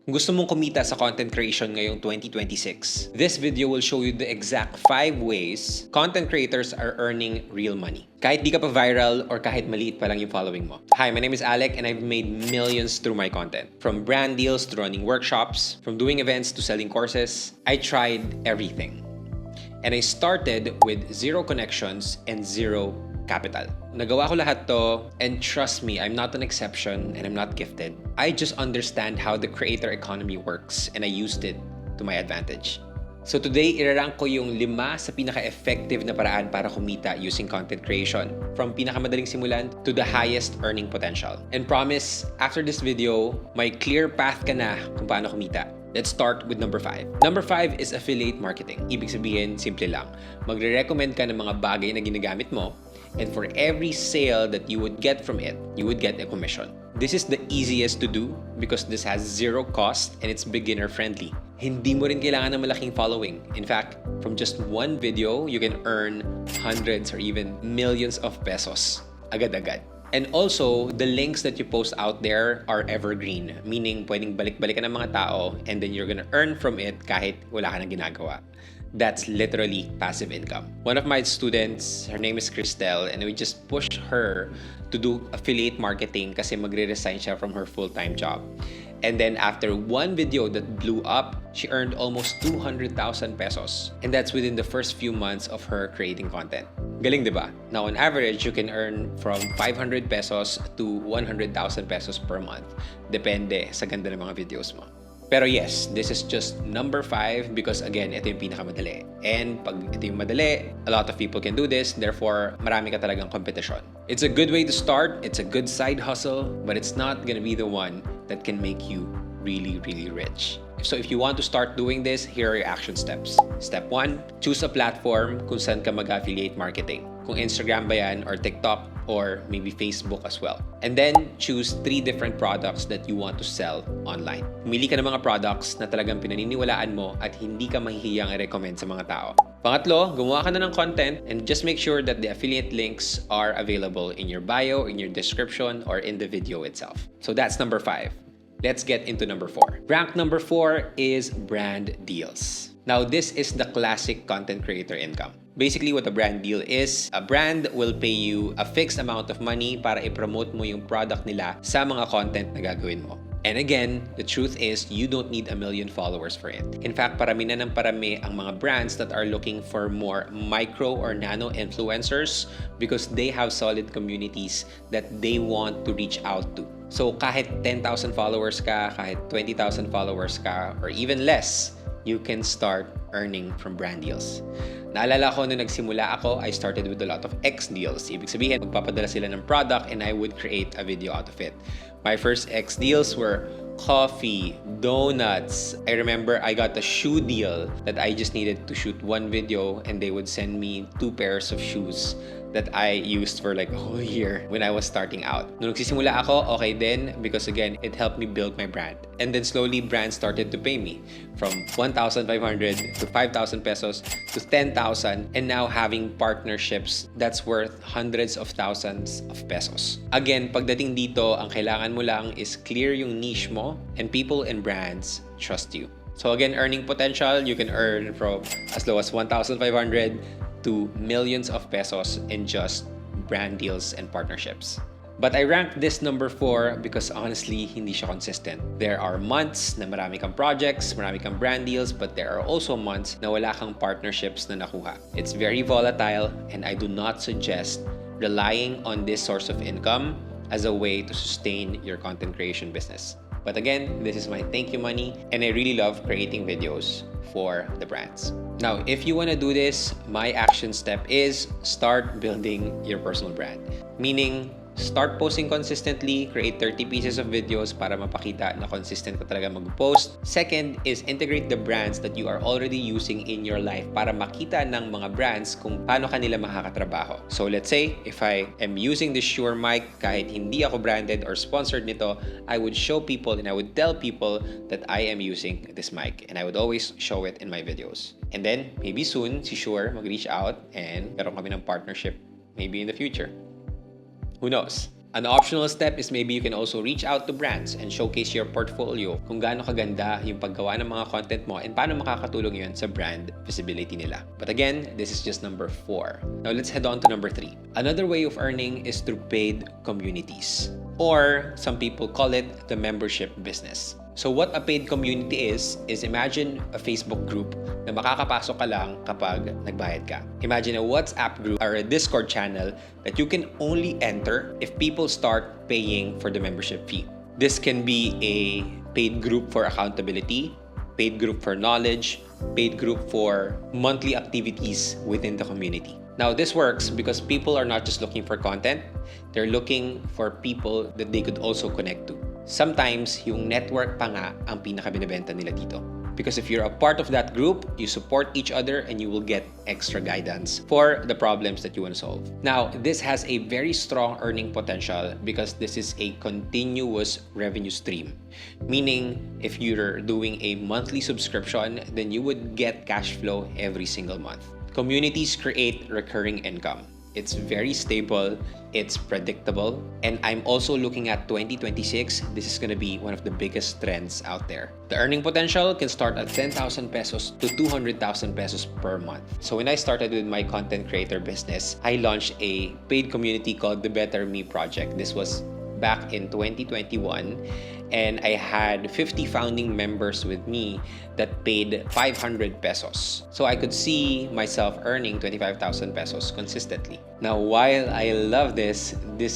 Kung gusto mong kumita sa content creation ngayong 2026, this video will show you the exact 5 ways content creators are earning real money. Kahit di ka pa viral or kahit maliit pa lang yung following mo. Hi, my name is Alec and I've made millions through my content. From brand deals to running workshops, from doing events to selling courses, I tried everything. And I started with 0 connections and 0 capital. Nagawa ko lahat to, and trust me, I'm not an exception and I'm not gifted. I just understand how the creator economy works and I used it to my advantage. So today, irarank ko yung 5 sa pinaka-effective na paraan para kumita using content creation, from pinakamadaling simulan to the highest earning potential. And promise, after this video, may clear path ka na kung paano kumita. Let's start with number 5. Number 5 is affiliate marketing. Ibig sabihin, simple lang. Magre-recommend ka ng mga bagay na ginagamit mo, and for every sale that you would get from it, you would get a commission. This is the easiest to do because this has 0 cost and it's beginner friendly. Hindi mo rin kailangan ng malaking following. In fact, from just one video, you can earn hundreds or even millions of pesos agad-agad. And also, the links that you post out there are evergreen, meaning pwedeng balik-balikan ng mga tao and then you're gonna earn from it kahit wala ka nang ginagawa. That's literally passive income. One of my students, her name is Cristel, and we just pushed her to do affiliate marketing kasi magre-resign siya from her full-time job. And then after one video that blew up, she earned almost 200,000 pesos. And that's within the first few months of her creating content. Galing, di ba? Now, on average, you can earn from 500 pesos to 100,000 pesos per month. Depende sa ganda ng mga videos mo. Pero yes, this is just number 5 because again, ito yung pinakamadali. And pag ito yung madali, a lot of people can do this. Therefore, marami ka talagang competition. It's a good way to start. It's a good side hustle, but it's not gonna be the one that can make you really, really rich. So if you want to start doing this, here are your action steps. Step 1, choose a platform kung saan ka mag-affiliate marketing. Kung Instagram ba yan, or TikTok, or maybe Facebook as well. And then, choose 3 different products that you want to sell online. Pumili ka ng mga products na talagang pinaniniwalaan mo at hindi ka mahihiyang i-recommend sa mga tao. Pangatlo, gumawa ka na ng content and just make sure that the affiliate links are available in your bio, in your description, or in the video itself. So that's number 5. Let's get into number 4. Rank number 4 is brand deals. Now, this is the classic content creator income. Basically, what a brand deal is, a brand will pay you a fixed amount of money para i-promote mo yung product nila sa mga content na gagawin mo. And again, the truth is, you don't need 1 million followers for it. In fact, parami na ng parami ang mga brands that are looking for more micro or nano influencers because they have solid communities that they want to reach out to. So kahit 10,000 followers ka, kahit 20,000 followers ka, or even less, you can start earning from brand deals. Naalala ko nung nagsimula ako, I started with a lot of X deals. Ibig sabihin, magpapadala sila ng product and I would create a video out of it. My first X deals were coffee, donuts. I remember I got a shoe deal that I just needed to shoot one video and they would send me 2 pairs of shoes that I used for like a whole year when I was starting out. Nung nagsisimula ako, okay din because again, it helped me build my brand. And then slowly, brands started to pay me from 1,500 to 5,000 pesos to 10,000 and now having partnerships that's worth hundreds of thousands of pesos. Again, pagdating dito, ang kailangan mo lang is clear yung niche mo and people and brands trust you. So again, earning potential, you can earn from as low as 1,500 to millions of pesos in just brand deals and partnerships. But I ranked this number 4 because honestly, hindi siya consistent. There are months na marami kang projects, marami kang brand deals, but there are also months na wala kang partnerships na nakuha. It's very volatile and I do not suggest relying on this source of income as a way to sustain your content creation business. But again, this is my thank you money and I really love creating videos for the brands. Now, if you want to do this, my action step is start building your personal brand. Meaning, start posting consistently, create 30 pieces of videos para mapakita na consistent ka talaga mag-post. Second is integrate the brands that you are already using in your life para makita ng mga brands kung paano kanila makakatrabaho. So let's say, if I am using this Shure mic, kahit hindi ako branded or sponsored nito, I would show people and I would tell people that I am using this mic and I would always show it in my videos. And then, maybe soon, si Shure mag-reach out and meron kami ng partnership maybe in the future. Who knows? An optional step is maybe you can also reach out to brands and showcase your portfolio kung gaano kaganda yung paggawa ng mga content mo and paano makakatulong yun sa brand visibility nila. But again, this is just number 4. Now let's head on to number 3. Another way of earning is through paid communities, or some people call it the membership business. So what a paid community is imagine a Facebook group na makakapasok ka lang kapag nagbayad ka. Imagine a WhatsApp group or a Discord channel that you can only enter if people start paying for the membership fee. This can be a paid group for accountability, paid group for knowledge, paid group for monthly activities within the community. Now, this works because people are not just looking for content, they're looking for people that they could also connect to. Sometimes, yung network pa nga ang pinaka-binibenta nila dito. Because if you're a part of that group, you support each other and you will get extra guidance for the problems that you want to solve. Now, this has a very strong earning potential because this is a continuous revenue stream. Meaning, if you're doing a monthly subscription, then you would get cash flow every single month. Communities create recurring income. It's very stable, it's predictable, and I'm also looking at 2026. This is going to be one of the biggest trends out there. The earning potential can start at 10,000 pesos to 200,000 pesos per month. So when I started with my content creator business, I launched a paid community called the Better Me Project. This was back in 2021, and I had 50 founding members with me that paid 500 pesos. So I could see myself earning 25,000 pesos consistently. Now, while I love this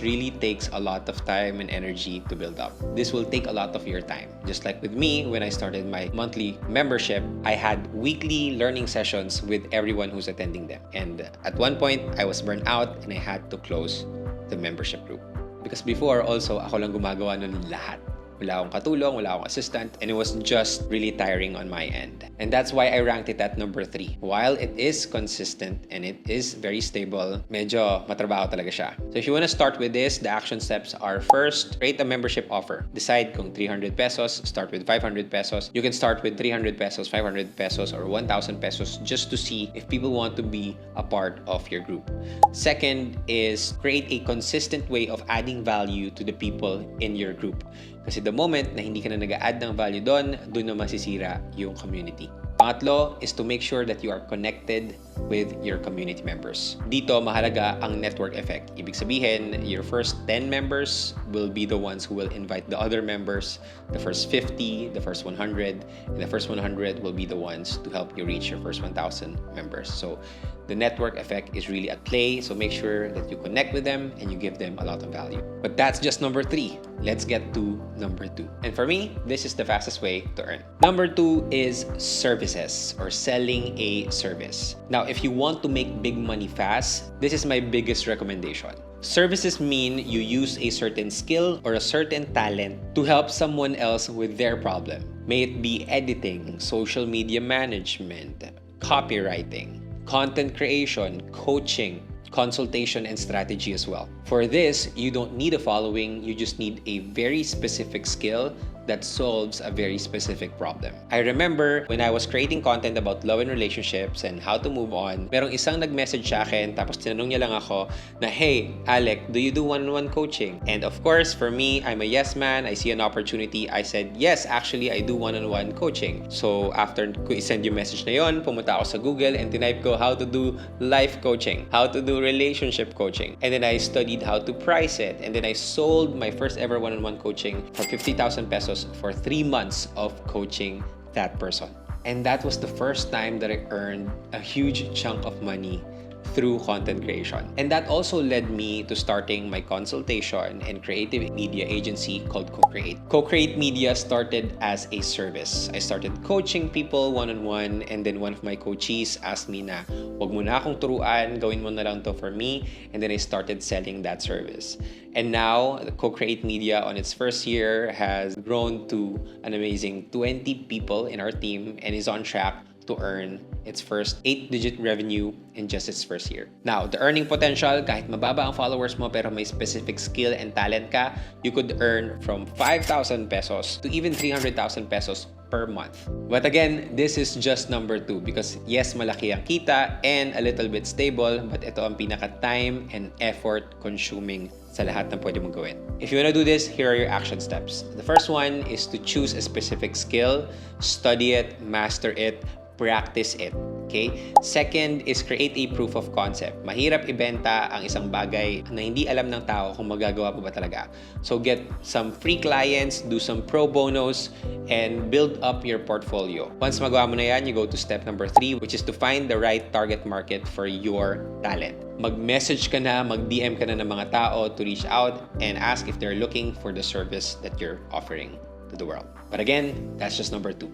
really takes a lot of time and energy to build up. This will take a lot of your time. Just like with me, when I started my monthly membership, I had weekly learning sessions with everyone who's attending them. And at one point, I was burnt out and I had to close the membership group. Because before, also, ako lang gumagawa nun lahat. Wala akong katulong, wala akong assistant, and it was just really tiring on my end. And that's why I ranked it at number 3. While it is consistent and it is very stable, medyo matrabaho talaga siya. So if you want to start with this, the action steps are: first, create a membership offer. Decide kung 300 pesos, start with 500 pesos. You can start with 300 pesos, 500 pesos, or 1,000 pesos just to see if people want to be a part of your group. Second is create a consistent way of adding value to the people in your group. Kasi the moment na hindi ka na nag-add ng value doon na masisira yung community. Pangatlo is to make sure that you are connected with your community members. Dito, mahalaga ang network effect. Ibig sabihin, your first 10 members will be the ones who will invite the other members, the first 50, the first 100, and the first 100 will be the ones to help you reach your first 1,000 members. So, the network effect is really at play, so make sure that you connect with them and you give them a lot of value. But that's just number 3. Let's get to number 2. And for me, this is the fastest way to earn. Number 2 is services, or selling a service. Now, if you want to make big money fast, this is my biggest recommendation. Services mean you use a certain skill or a certain talent to help someone else with their problem. May it be editing, social media management, copywriting, content creation, coaching, consultation, and strategy as well. For this, you don't need a following, you just need a very specific skill that solves a very specific problem. I remember when I was creating content about love and relationships and how to move on, merong isang nag-message sa akin tapos tinanong niya lang ako na, "Hey, Alec, do you do one-on-one coaching?" And of course, for me, I'm a yes man. I see an opportunity. I said, "Yes, actually, I do one-on-one coaching." So after ko i-send yung message na yon, pumunta ako sa Google and tinype ko how to do life coaching, how to do relationship coaching. And then I studied how to price it. And then I sold my first ever one-on-one coaching for 50,000 pesos for 3 months of coaching that person. And that was the first time that I earned a huge chunk of money through content creation. And that also led me to starting my consultation and creative media agency called Co-Create. Co-Create Media started as a service. I started coaching people one-on-one, and then one of my coachees asked me na, "Wag mo na akong turuan, gawin mo na lang to for me." And then I started selling that service. And now, Co-Create Media on its first year has grown to an amazing 20 people in our team and is on track to earn its first 8-digit revenue in just its first year. Now, the earning potential, kahit mababa ang followers mo pero may specific skill and talent ka, you could earn from 5,000 pesos to even 300,000 pesos per month. But again, this is just number 2 because yes, malaki ang kita and a little bit stable, but ito ang pinaka time and effort consuming sa lahat ng pwede mong gawin. If you wanna do this, here are your action steps. The first one is to choose a specific skill, study it, master it, practice it. Okay? Second is create a proof of concept. Mahirap ibenta ang isang bagay na hindi alam ng tao kung magagawa pa ba talaga. So get some free clients, do some pro bonos, and build up your portfolio. Once magawa mo na yan, you go to step number 3, which is to find the right target market for your talent. Mag-message ka na, mag-DM ka na ng mga tao to reach out and ask if they're looking for the service that you're offering to the world. But again, that's just number 2.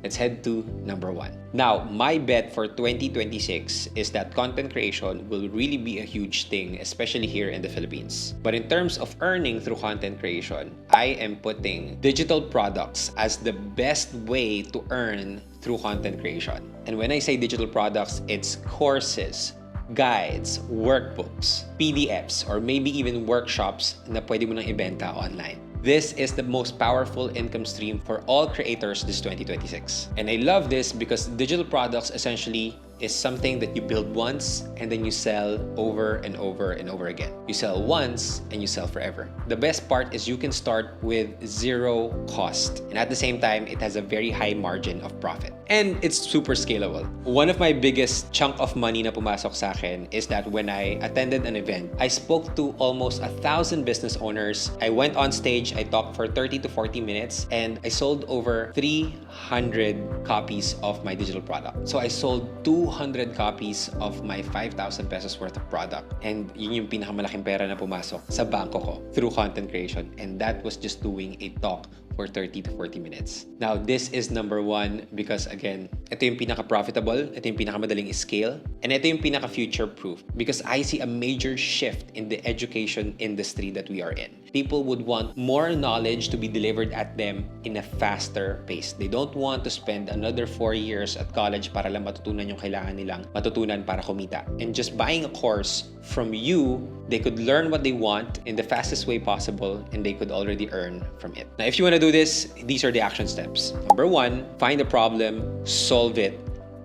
Let's head to number 1. Now, my bet for 2026 is that content creation will really be a huge thing, especially here in the Philippines. But in terms of earning through content creation, I am putting digital products as the best way to earn through content creation. And when I say digital products, it's courses, guides, workbooks, PDFs, or maybe even workshops na pwede mo nang ibenta online. This is the most powerful income stream for all creators this 2026. And I love this because digital products essentially is something that you build once and then you sell over and over and over again. You sell once and you sell forever. The best part is you can start with zero cost. And at the same time, it has a very high margin of profit. And it's super scalable. One of my biggest chunk of money na pumasok sa akin is that when I attended an event, I spoke to almost 1,000 business owners. I went on stage, I talked for 30 to 40 minutes, and I sold over 300 copies of my digital product. So I sold 200 copies of my 5,000 pesos worth of product. And yun yung pinakamalaking pera na pumasok sa bangko ko through content creation. And that was just doing a talk for 30 to 40 minutes. Now, this is number 1 because again, ito yung pinaka-profitable, ito yung pinaka-madaling scale, and ito yung pinaka-future-proof because I see a major shift in the education industry that we are in. People would want more knowledge to be delivered at them in a faster pace. They don't want to spend another 4 years at college para lang matutunan yung kailangan nilang matutunan para kumita. And just buying a course from you, they could learn what they want in the fastest way possible and they could already earn from it. Now, if you want to do this, these are the action steps. Number 1, find a problem, solve it,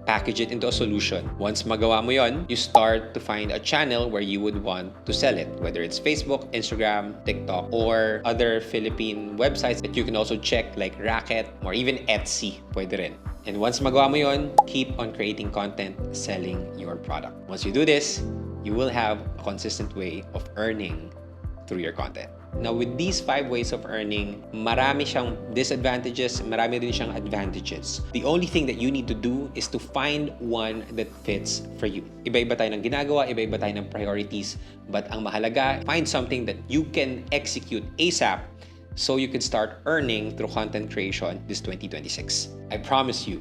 package it into a solution. Once magawa mo yon, you start to find a channel where you would want to sell it, whether it's Facebook, Instagram, TikTok, or other Philippine websites that you can also check like Racket or even Etsy. Pwede rin. And once magawa mo yon, keep on creating content, selling your product. Once you do this, you will have a consistent way of earning through your content. Now, with these 5 ways of earning, marami siyang disadvantages, marami rin siyang advantages. The only thing that you need to do is to find one that fits for you. Iba-iba tayo ng ginagawa, iba-iba tayo ng priorities, but ang mahalaga, find something that you can execute ASAP so you can start earning through content creation this 2026. I promise you,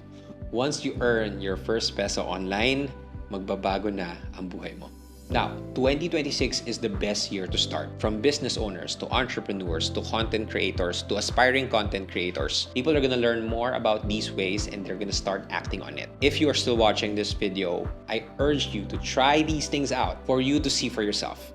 once you earn your first peso online, magbabago na ang buhay mo. Now, 2026 is the best year to start. From business owners to entrepreneurs to content creators to aspiring content creators, people are gonna learn more about these ways and they're gonna start acting on it. If you are still watching this video, I urge you to try these things out for you to see for yourself.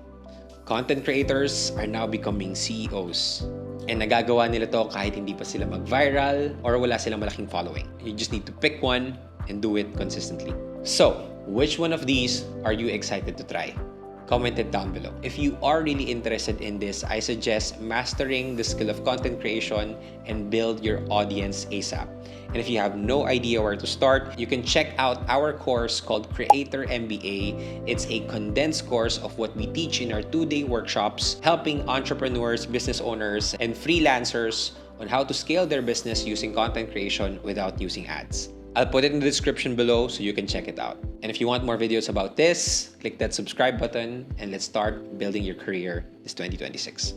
Content creators are now becoming CEOs. And nagagawa nila to kahit hindi pa sila mag-viral or wala silang malaking following. You just need to pick one and do it consistently. So, which one of these are you excited to try? Comment it down below. If you are really interested in this, I suggest mastering the skill of content creation and build your audience ASAP. And if you have no idea where to start, you can check out our course called Creator MBA. It's a condensed course of what we teach in our 2-day workshops, helping entrepreneurs, business owners, and freelancers on how to scale their business using content creation without using ads. I'll put it in the description below so you can check it out. And if you want more videos about this, click that subscribe button and let's start building your career this 2026.